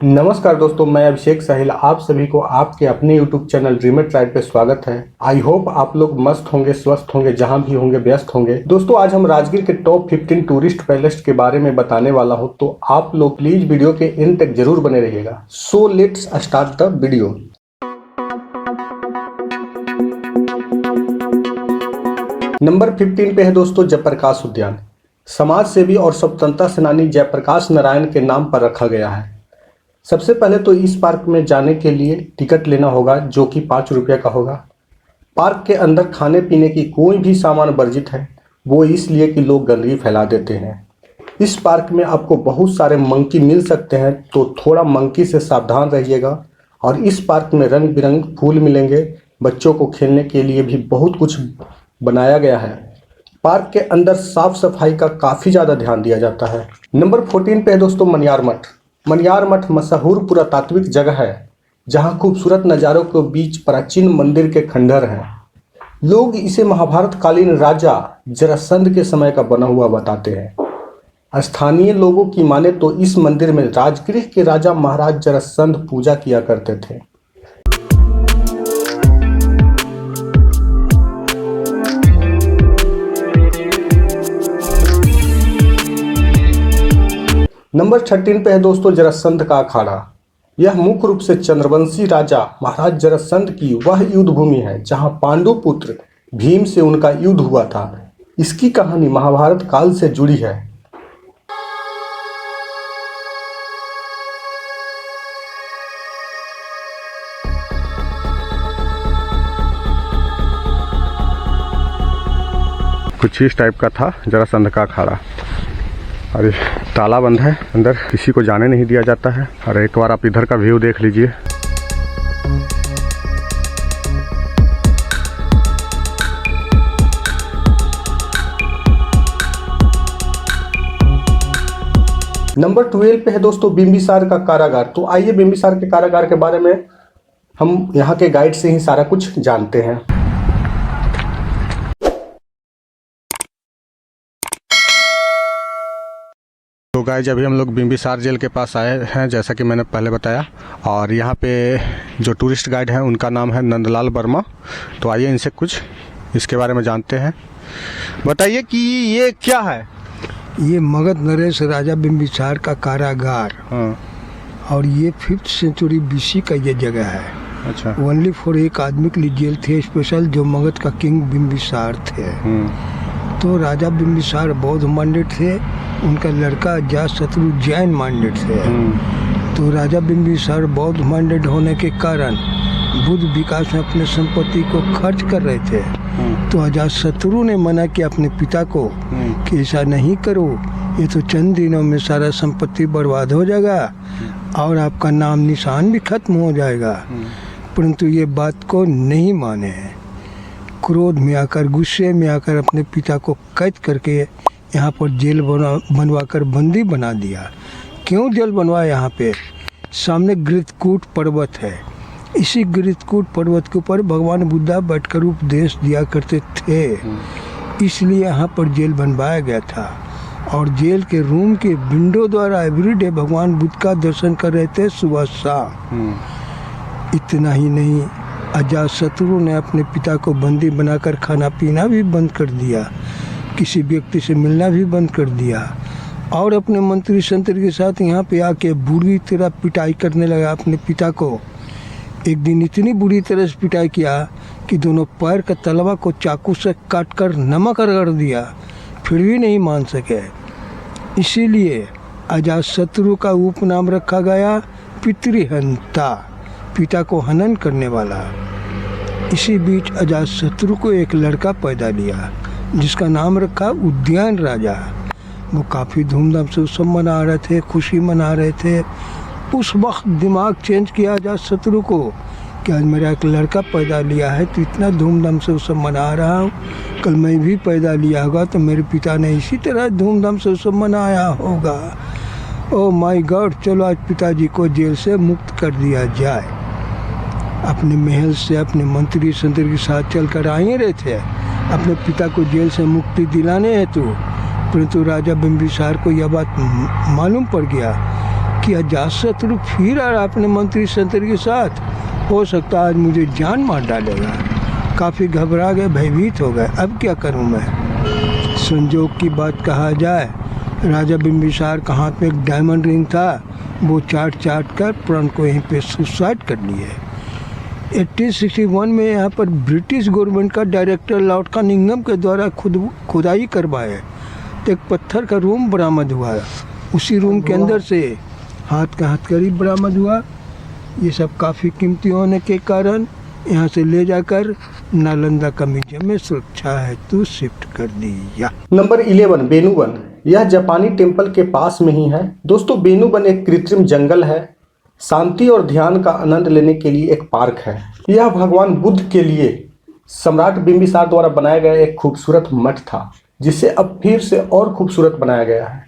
नमस्कार दोस्तों, मैं अभिषेक साहिल आप सभी को आपके अपने YouTube चैनल ड्रीमर ट्राइब पे स्वागत है। आई होप आप लोग मस्त होंगे, स्वस्थ होंगे, जहां भी होंगे व्यस्त होंगे। दोस्तों आज हम राजगीर के टॉप 15 टूरिस्ट पैलेस के बारे में बताने वाला हूं, तो आप लोग प्लीज वीडियो के एंड तक जरूर बने रहिएगा। So let's start the video. Number 15 पे है दोस्तों जयप्रकाश उद्यान। समाज सेवी और स्वतंत्रता सेनानी जयप्रकाश नारायण के नाम पर रखा गया है। सबसे पहले तो इस पार्क में जाने के लिए टिकट लेना होगा, जो कि 5 रुपये का होगा। पार्क के अंदर खाने पीने की कोई भी सामान वर्जित है, वो इसलिए कि लोग गंदगी फैला देते हैं। इस पार्क में आपको बहुत सारे मंकी मिल सकते हैं, तो थोड़ा मंकी से सावधान रहिएगा। और इस पार्क में रंग बिरंग फूल मिलेंगे। बच्चों को खेलने के लिए भी बहुत कुछ बनाया गया है। पार्क के अंदर साफ सफाई का काफ़ी ज़्यादा ध्यान दिया जाता है। नंबर 14 पे है दोस्तों मनियार मठ। मनियार मठ मशहूर पुरातात्विक जगह है, जहां खूबसूरत नज़ारों के बीच प्राचीन मंदिर के खंडहर हैं। लोग इसे महाभारत कालीन राजा जरासंध के समय का बना हुआ बताते हैं। स्थानीय लोगों की माने तो इस मंदिर में राजगृह के राजा महाराज जरासंध पूजा किया करते थे। नंबर 13 पे है दोस्तों जरासंध का अखाड़ा। यह मुख्य रूप से चंद्रवंशी राजा महाराज जरासंध की वह युद्ध भूमि है, जहां पांडु पुत्र भीम से उनका युद्ध हुआ था। इसकी कहानी महाभारत काल से जुड़ी है। कुछ इस टाइप का था जरासंध का अखाड़ा। और ताला बंद है, अंदर किसी को जाने नहीं दिया जाता है। और एक बार आप इधर का व्यू देख लीजिए। नंबर 12 पे है दोस्तों बिंबिसार का कारागार। तो आइए बिंबिसार के कारागार के बारे में हम यहाँ के गाइड से ही सारा कुछ जानते हैं। तो गाइस अभी हम लोग बिंबिसार जेल के पास आए हैं, जैसा कि मैंने पहले बताया। और यहाँ पे जो टूरिस्ट गाइड हैं उनका नाम है नंदलाल वर्मा। तो आइए इनसे कुछ इसके बारे में जानते हैं। बताइए कि ये क्या है। ये मगध नरेश राजा बिंबिसार का कारागार। हाँ। और ये 5th सेंचुरी BC का ये जगह है। अच्छा। ओनली फॉर एक आदमी के लिए जेल थे स्पेशल, जो मगध का किंग बिंबिसार थे। तो राजा बिंबिसार बौद्ध माइंडेड थे, उनका लड़का अजातशत्रु जैन माइंडेड थे। तो राजा बिंबिसार बौद्ध माइंडेड होने के कारण बुद्ध विकास में अपने संपत्ति को खर्च कर रहे थे। तो अजातशत्रु ने मना किया अपने पिता को कि ऐसा नहीं करो, ये तो चंद दिनों में सारा संपत्ति बर्बाद हो जाएगा और आपका नाम निशान भी खत्म हो जाएगा। परंतु ये बात को नहीं माने। क्रोध में आकर, गुस्से में आकर अपने पिता को कैद करके यहाँ पर जेल बनवाकर बंदी बना दिया। क्यों जेल बनवाया? यहाँ पे सामने गृतकूट पर्वत है। इसी गृतकूट पर्वत के ऊपर भगवान बुद्धा बैठकर उपदेश दिया करते थे, इसलिए यहाँ पर जेल बनवाया गया था। और जेल के रूम के विंडो द्वारा एवरीडे भगवान बुद्ध का दर्शन कर रहे थे सुबह शाम। इतना ही नहीं, अजातशत्रु ने अपने पिता को बंदी बनाकर खाना पीना भी बंद कर दिया, किसी व्यक्ति से मिलना भी बंद कर दिया। और अपने मंत्री संतरी के साथ यहाँ पे आके बुरी तरह पिटाई करने लगा अपने पिता को। एक दिन इतनी बुरी तरह से पिटाई किया कि दोनों पैर का तलवा को चाकू से काटकर नमक रगड़ दिया, फिर भी नहीं मान सके। इसीलिए अजातशत्रु का उपनाम रखा गया पितृहंता, पिता को हनन करने वाला। इसी बीच अजातशत्रु को एक लड़का पैदा लिया, जिसका नाम रखा उद्यान राजा। वो काफ़ी धूमधाम से उत्सव मना रहे थे, खुशी मना रहे थे। उस वक्त दिमाग चेंज किया अजातशत्रु को कि आज मेरा एक लड़का पैदा लिया है, तो इतना धूमधाम से उत्सव मना रहा हूँ, कल मैं भी पैदा लिया होगा तो मेरे पिता ने इसी तरह धूमधाम से उत्सव मनाया होगा। ओह माय गॉड, चलो आज पिताजी को जेल से मुक्त कर दिया जाए। अपने महल से अपने मंत्री संतरी के साथ चल कर आए रहे थे अपने पिता को जेल से मुक्ति दिलाने हेतु। परंतु राजा बिंबिसार को यह बात मालूम पड़ गया कि अजातशत्रु फिर आ रहा अपने मंत्री संतरी के साथ, हो सकता है आज मुझे जान मार डालेगा। काफ़ी घबरा गए, भयभीत हो गए, अब क्या करूं मैं। संजोग की बात कहा जाए, राजा बिंबिसार के हाथ में एक डायमंड रिंग था, वो चाट कर प्राण को यहीं पे सुसाइड कर लिए। 1861 में यहाँ पर ब्रिटिश गवर्नमेंट का डायरेक्टर लॉर्ड कनिंघम के द्वारा खुदाई करवाए तो एक पत्थर का रूम बरामद हुआ। उसी रूम के अंदर से हाथ का हथकड़ी बरामद हुआ। ये सब काफ़ी कीमती होने के कारण यहाँ से ले जाकर नालंदा का म्यूजियम में सुरक्षा हेतु शिफ्ट कर दिया। नंबर 11 बेनुवन। यह जापानी टेम्पल के पास में ही है। दोस्तों बेनुवन एक कृत्रिम जंगल है। शांति और ध्यान का आनंद लेने के लिए एक पार्क है। यह भगवान बुद्ध के लिए सम्राट बिंबिसार द्वारा बनाया गया एक खूबसूरत मठ था, जिसे अब फिर से और खूबसूरत बनाया गया है।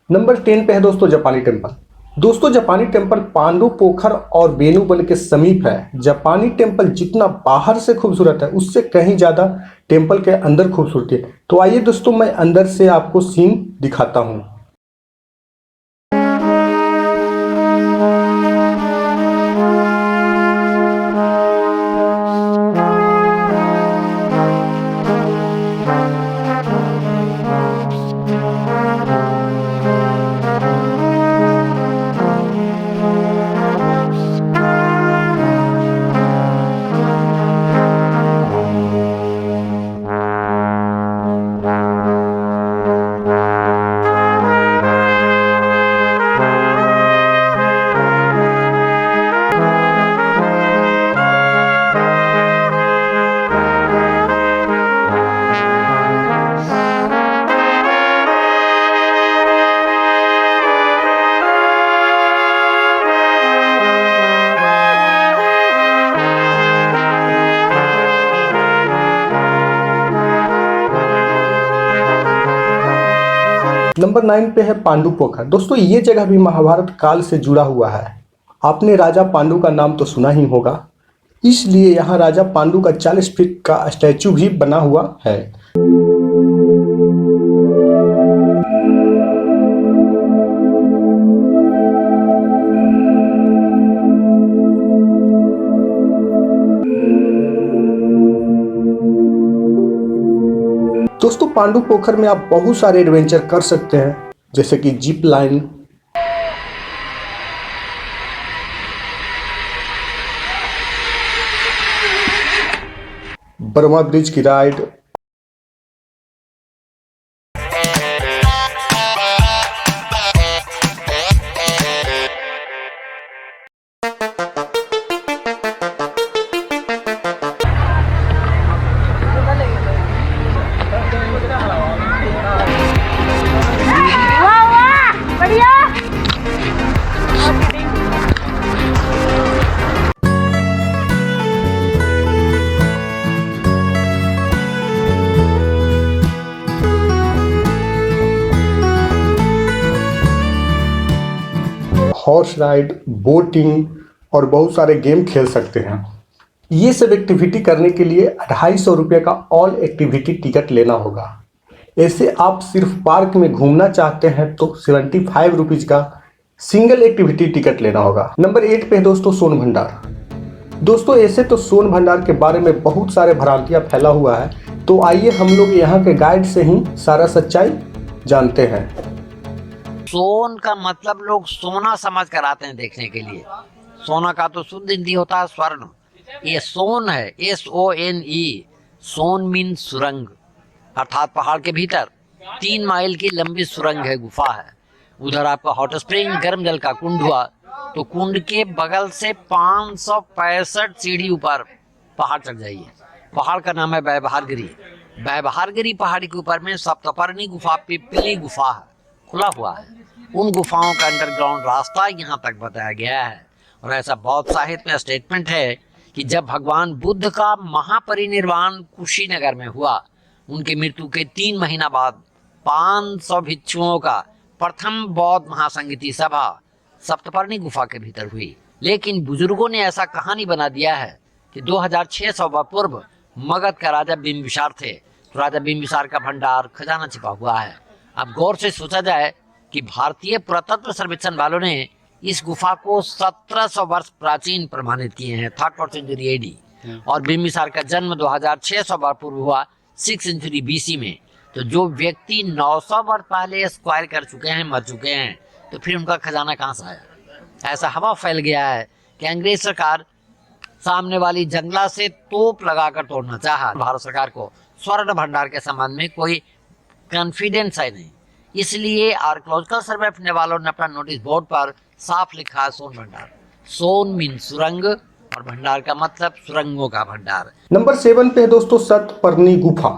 नंबर 10 पे है दोस्तों जापानी टेम्पल। दोस्तों जापानी टेम्पल पांडु पोखर और बेनुवन के समीप है। जापानी टेम्पल जितना बाहर से खूबसूरत है, उससे कहीं ज़्यादा टेम्पल के अंदर खूबसूरती है। तो आइए दोस्तों मैं अंदर से आपको सीन दिखाता हूँ। नंबर 9 पे है पांडु पोखर। दोस्तों ये जगह भी महाभारत काल से जुड़ा हुआ है। आपने राजा पांडु का नाम तो सुना ही होगा, इसलिए यहाँ राजा पांडु का 40 फीट का स्टैचू भी बना हुआ है। दोस्तों पांडु पोखर में आप बहुत सारे एडवेंचर कर सकते हैं, जैसे कि जिप लाइन, बर्मा ब्रिज की राइड, हॉर्स राइड, बोटिंग और बहुत सारे गेम खेल सकते हैं। ये सब एक्टिविटी करने के लिए 250 रुपये का ऑल एक्टिविटी टिकट लेना होगा। ऐसे आप सिर्फ पार्क में घूमना चाहते हैं तो 75 रुपीज़ का सिंगल एक्टिविटी टिकट लेना होगा। नंबर 8 पे है दोस्तों सोन भंडार। दोस्तों ऐसे तो सोन भंडार के बारे में बहुत सारे भ्रांतियाँ फैला हुआ है, तो आइए हम लोग यहाँ के गाइड से ही सारा सच्चाई जानते हैं। सोन का मतलब लोग सोना समझ कर आते हैं देखने के लिए। सोना का तो शुद्ध हिंदी होता है स्वर्ण। ये सोन है, SONE। सोन मीन सुरंग, अर्थात पहाड़ के भीतर 3 माइल की लंबी सुरंग है, गुफा है। उधर आपका हॉट स्प्रिंग, गर्म जल का कुंड हुआ, तो कुंड के बगल से 565 सीढ़ी ऊपर पहाड़ चढ़ जाइए। पहाड़ का नाम है बैबहारगिरी। बैबहारगिरी पहाड़ी के ऊपर में सप्तपर्णी गुफा, पिपली गुफा है, खुला हुआ है। उन गुफाओं का अंडरग्राउंड रास्ता यहाँ तक बताया गया है। और ऐसा बौद्ध साहित्य में स्टेटमेंट है कि जब भगवान बुद्ध का महापरिनिर्वाण कुशीनगर में हुआ, उनकी मृत्यु के 3 महीना बाद 500 भिक्षुओं का प्रथम बौद्ध महासंगीति सभा सप्तपर्णी गुफा के भीतर हुई। लेकिन बुजुर्गों ने ऐसा कहानी बना दिया है कि 2600 पूर्व मगध का राजा बिंबिसार थे, तो राजा बिंबिसार का भंडार खजाना छिपा हुआ है। अब गौर से सोचा जाए कि भारतीय पुरातत्व सर्वेक्षण वालों ने इस गुफा को 1700 वर्ष प्राचीन प्रमाणित किए हैं, 3rd सेंचुरी एडी। और बिम्बिसार का जन्म 2600 वर्ष पूर्व हुआ 6th सेंचुरी बीसी में। तो जो व्यक्ति 900 वर्ष पहले एक्सपायर कर चुके हैं, मर चुके हैं, तो फिर उनका खजाना कहाँ से आया? ऐसा हवा फैल गया है कि अंग्रेज सरकार सामने वाली जंगला से तोप लगाकर तोड़ना चाहा। भारत सरकार को स्वर्ण भंडार के संबंध में कोई कॉन्फिडेंस है नहीं, इसलिए आर्कियोलॉजिकल सर्वे ऑफ इंडिया वालों ने अपना नोटिस बोर्ड पर साफ लिखा है सोन भंडार। सोन मीन सुरंग और भंडार का मतलब सुरंगों का भंडार। नंबर 7 पे है दोस्तों सप्तपर्णी गुफा।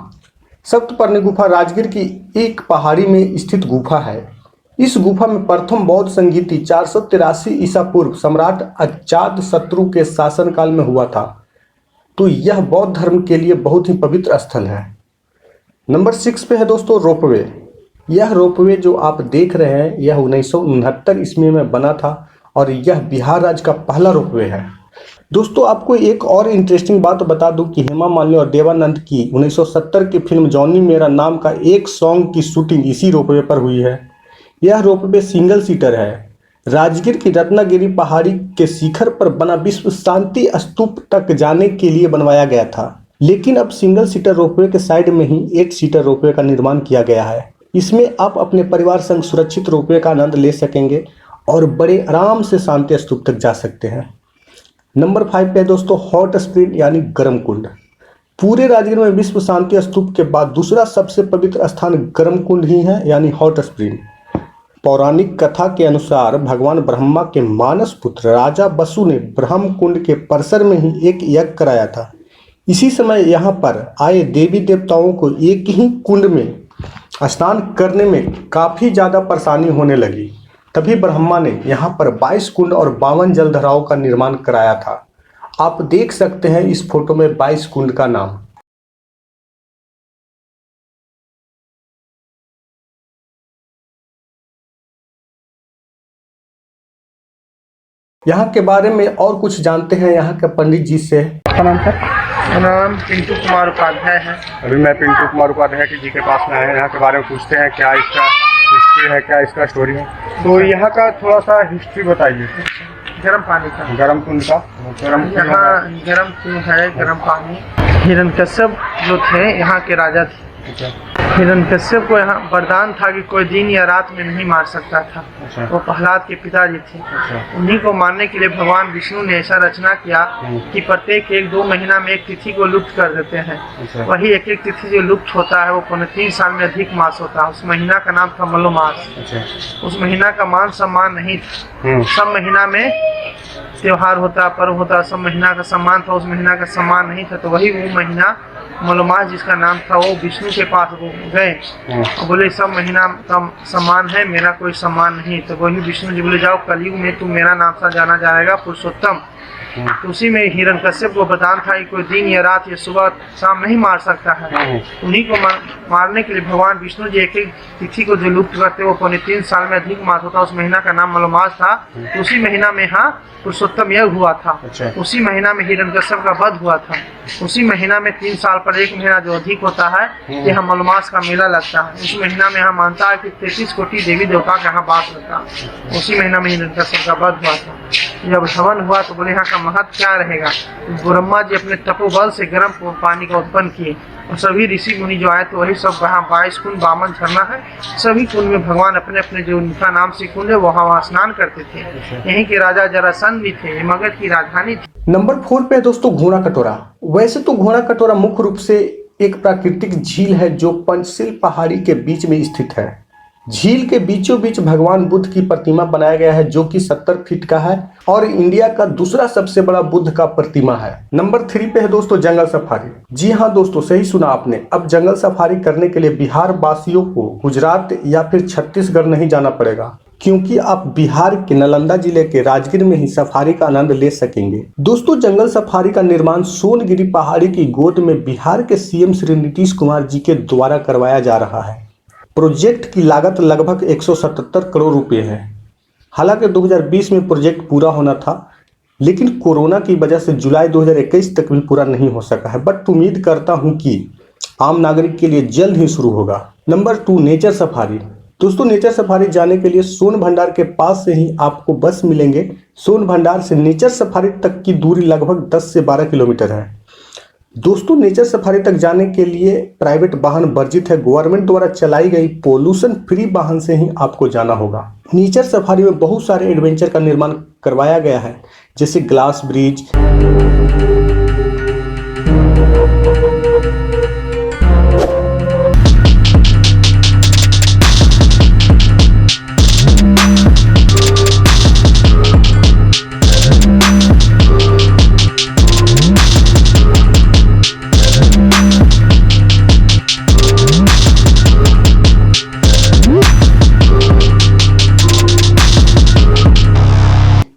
सप्तपर्णी गुफा राजगीर की एक पहाड़ी में स्थित गुफा है। इस गुफा में प्रथम बौद्ध संगीति 483 ईसा पूर्व सम्राट अजातशत्रु के शासनकाल में हुआ था। तो यह बौद्ध धर्म के लिए बहुत ही पवित्र स्थल है। नंबर 6 पे है दोस्तों रोपवे। यह रोपवे जो आप देख रहे हैं यह 1969 ईस्वी में बना था और यह बिहार राज्य का पहला रोपवे है। दोस्तों आपको एक और इंटरेस्टिंग बात बता दूं कि हेमा मालिनी और देवानंद की 1970 की फिल्म जॉनी मेरा नाम का एक सॉन्ग की शूटिंग इसी रोपवे पर हुई है। यह रोपवे सिंगल सीटर है। राजगीर की रत्नागिरी पहाड़ी के शिखर पर बना विश्व शांति स्तूप तक जाने के लिए बनवाया गया था, लेकिन अब सिंगल सीटर रोपवे के साइड में ही 8 सीटर रोपवे का निर्माण किया गया है। इसमें आप अपने परिवार संग सुरक्षित रोपवे का आनंद ले सकेंगे और बड़े आराम से शांति स्तूप तक जा सकते हैं। नंबर 5 पे दोस्तों हॉट स्प्रिंग यानी गर्म कुंड। पूरे राजगीर में विश्व शांति स्तूप के बाद दूसरा सबसे पवित्र स्थान गर्म कुंड ही है यानी हॉट स्प्रिंग। पौराणिक कथा के अनुसार भगवान ब्रह्मा के मानस पुत्र राजा बसु ने ब्रह्म कुंड के परिसर में ही एक यज्ञ कराया था। इसी समय यहाँ पर आए देवी देवताओं को एक ही कुंड में स्नान करने में काफ़ी ज़्यादा परेशानी होने लगी। तभी ब्रह्मा ने यहाँ पर 22 कुंड और 52 जलधाराओं का निर्माण कराया था। आप देख सकते हैं इस फोटो में 22 कुंड का नाम। यहाँ के बारे में और कुछ जानते हैं यहाँ के पंडित जी से। आपका नाम सर? मेरा नाम पिंटू कुमार उपाध्याय है। अभी मैं पिंटू कुमार उपाध्याय जी के पास में आए हैं। यहाँ के बारे में पूछते हैं क्या इसका हिस्ट्री है, क्या इसका स्टोरी है। तो यहाँ का थोड़ा सा हिस्ट्री बताइए। गर्म पानी का, गर्म कुंड का, यहाँ गर्म क्यों है? गर्म पानी हिरण्यकश्यप जो थे यहाँ के राजा थे। हिरण्यकश्यप को यहाँ वरदान था कि कोई दिन या रात में नहीं मार सकता था। वो प्रहलाद के पिताजी थे। उन्हीं को मारने के लिए भगवान विष्णु ने ऐसा रचना किया कि प्रत्येक 1-2 महीना में एक तिथि को लुप्त कर देते हैं। वही एक तिथि जो लुप्त होता है वो 3 साल में अधिक मास होता है। उस महीना का नाम था मलोमास। उस महीना का मान सम्मान नहीं था। सब महीना में त्योहार होता, पर्व होता, सब महीना का सम्मान था, उस महीना का सम्मान नहीं था। तो वही वो महीना मलोमास जिसका नाम था वो विष्णु के पास गए और बोले सब महीना का सम्मान है, मेरा कोई सम्मान नहीं। तो वही विष्णु जी बोले जाओ कलयुग में तुम मेरा नाम से जाना जाएगा पुरुषोत्तम। तो उसी में हिरण्यकश्यप को वरदान था कि कोई दिन या रात या सुबह शाम नहीं मार सकता है। उन्हीं को मारने के लिए भगवान विष्णु जी एक तिथि को जो लुप्त करते वो 3 साल में अधिक मास होता। उस महीना का नाम मलोमास था। तो उसी महीना में यहाँ पुरुषोत्तम यज्ञ हुआ था। उसी महीना में हिरण्यकश्यप का वध हुआ था। उसी महीना में 3 साल पर 1 महीना जो अधिक होता है यहाँ मलमास का मेला लगता है। उस महीना में यहाँ मानता है कि 33 कोटि देवी देवता का यहाँ वास रहता है। उसी महीना में हिरण्यकश्यप का वध हुआ था। जब हवन हुआ तो बोले यहाँ का महत्व क्या रहेगा। ब्रह्मा जी अपने तपोबल से गर्म पानी का उत्पन्न किए और सभी ऋषि मुनि जो आए तो वही सब वहाँ 22 कुंड 52 झरना है। सभी कुंड में भगवान अपने अपने जो उनका नाम से कुंड है वहाँ स्नान करते थे। यहीं के राजा जरासंध भी थे, ये मगध की राजधानी थी। नंबर 4 पे दोस्तों घोड़ा कटोरा। वैसे तो घोड़ा कटोरा मुख्य रूप से एक प्राकृतिक झील है जो पंचशील पहाड़ी के बीच में स्थित है। झील के बीचों बीच भगवान बुद्ध की प्रतिमा बनाया गया है जो कि 70 फीट का है और इंडिया का दूसरा सबसे बड़ा बुद्ध का प्रतिमा है। नंबर 3 पे है दोस्तों जंगल सफारी। जी हाँ दोस्तों, सही सुना आपने। अब जंगल सफारी करने के लिए बिहार वासियों को गुजरात या फिर छत्तीसगढ़ नहीं जाना पड़ेगा, क्योंकि आप बिहार के नालंदा जिले के राजगीर में ही सफारी का आनंद ले सकेंगे। दोस्तों जंगल सफारी का निर्माण सोनगिरी पहाड़ी की गोद में बिहार के सीएम श्री नीतीश कुमार जी के द्वारा करवाया जा रहा है। प्रोजेक्ट की लागत लगभग 177 करोड़ रुपए है। हालांकि 2020 में प्रोजेक्ट पूरा होना था, लेकिन कोरोना की वजह से जुलाई 2021 तक भी पूरा नहीं हो सका है, बट उम्मीद करता हूं कि आम नागरिक के लिए जल्द ही शुरू होगा। Number 2 nature safari. दोस्तों नेचर सफारी जाने के लिए सोन भंडार के पास से ही आपको बस मिलेंगे। सोन भंडार से नेचर सफारी तक की दूरी लगभग 10 से 12 किलोमीटर है। दोस्तों नेचर सफारी तक जाने के लिए प्राइवेट वाहन वर्जित है। गवर्नमेंट द्वारा चलाई गई पोल्यूशन फ्री वाहन से ही आपको जाना होगा। नेचर सफारी में बहुत सारे एडवेंचर का निर्माण करवाया गया है, जैसे glass bridge,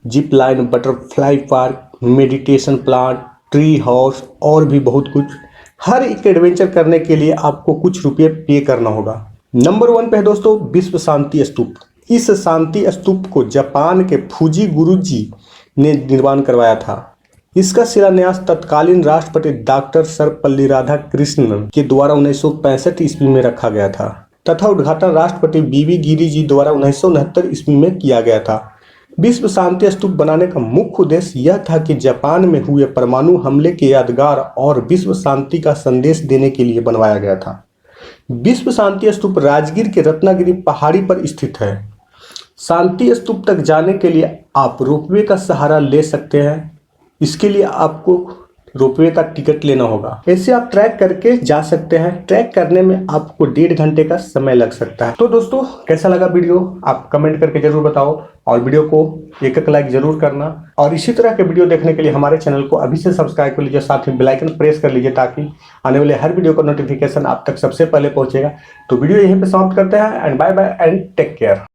zip line, butterfly park, meditation plant, tree house और भी बहुत कुछ। हर एक एडवेंचर करने के लिए आपको कुछ रुपये पे करना होगा। नंबर 1 पे है दोस्तों विश्व शांति स्तूप। इस शांति स्तूप को जापान के फूजी गुरुजी ने निर्माण करवाया था। इसका शिलान्यास तत्कालीन राष्ट्रपति डॉक्टर सर्वपल्ली राधाकृष्णन के द्वारा 1965 ईस्वी में रखा गया था तथा उद्घाटन राष्ट्रपति बीवी गिरी जी द्वारा 1969 ईस्वी में किया गया था। विश्व शांति स्तूप बनाने का मुख्य उद्देश्य यह था कि जापान में हुए परमाणु हमले के यादगार और विश्व शांति का संदेश देने के लिए बनवाया गया था। विश्व शांति स्तूप राजगीर के रत्नागिरी पहाड़ी पर स्थित है। शांति स्तूप तक जाने के लिए आप रोपवे का सहारा ले सकते हैं। इसके लिए आपको रोपवे का टिकट लेना होगा। ऐसे आप ट्रैक करके जा सकते हैं। ट्रैक करने में आपको 1.5 घंटे का समय लग सकता है। तो दोस्तों कैसा लगा वीडियो आप कमेंट करके जरूर बताओ और वीडियो को एक लाइक जरूर करना। और इसी तरह के वीडियो देखने के लिए हमारे चैनल को अभी से सब्सक्राइब कर लीजिए, साथ ही बेल आइकन प्रेस कर लीजिए ताकि आने वाले हर वीडियो का नोटिफिकेशन आप तक सबसे पहले पहुंचेगा। तो वीडियो यहीं पे समाप्त करते हैं and bye bye and take care.